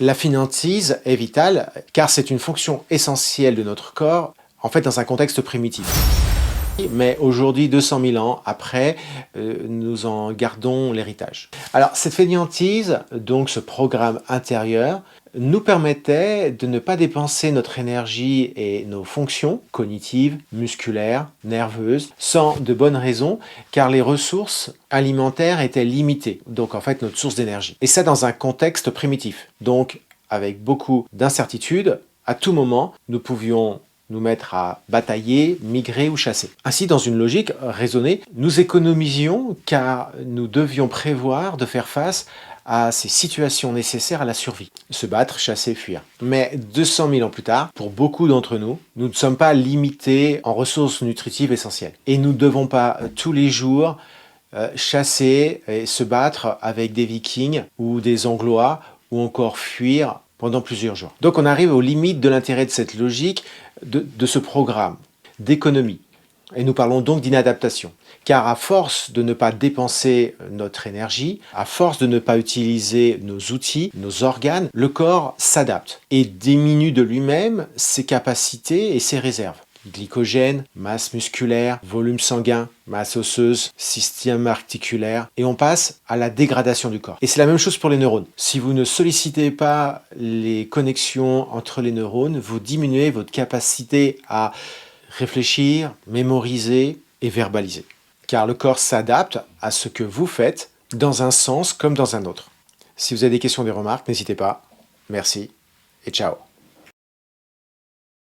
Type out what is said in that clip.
La fainéantise est vitale car c'est une fonction essentielle de notre corps, en fait dans un contexte primitif. Mais aujourd'hui, 200 000 ans après, nous en gardons l'héritage. Alors cette fainéantise, donc ce programme intérieur, nous permettait de ne pas dépenser notre énergie et nos fonctions cognitives, musculaires, nerveuses, sans de bonnes raisons, car les ressources alimentaires étaient limitées, donc en fait notre source d'énergie. Et ça dans un contexte primitif, donc avec beaucoup d'incertitudes, à tout moment, nous pouvions nous mettre à batailler, migrer ou chasser. Ainsi, dans une logique raisonnée, nous économisions car nous devions prévoir de faire face à ces situations nécessaires à la survie. Se battre, chasser, fuir. Mais 200 000 ans plus tard, pour beaucoup d'entre nous, nous ne sommes pas limités en ressources nutritives essentielles. Et nous ne devons pas tous les jours chasser et se battre avec des Vikings ou des Anglois ou encore fuir pendant plusieurs jours. Donc on arrive aux limites de l'intérêt de cette logique, de ce programme, d'économie. Et nous parlons donc d'inadaptation. Car à force de ne pas dépenser notre énergie, à force de ne pas utiliser nos outils, nos organes, le corps s'adapte et diminue de lui-même ses capacités et ses réserves. Glycogène, masse musculaire, volume sanguin, masse osseuse, système articulaire, et on passe à la dégradation du corps. Et c'est la même chose pour les neurones. Si vous ne sollicitez pas les connexions entre les neurones, vous diminuez votre capacité à réfléchir, mémoriser et verbaliser. Car le corps s'adapte à ce que vous faites dans un sens comme dans un autre. Si vous avez des questions, des remarques, n'hésitez pas. Merci et ciao.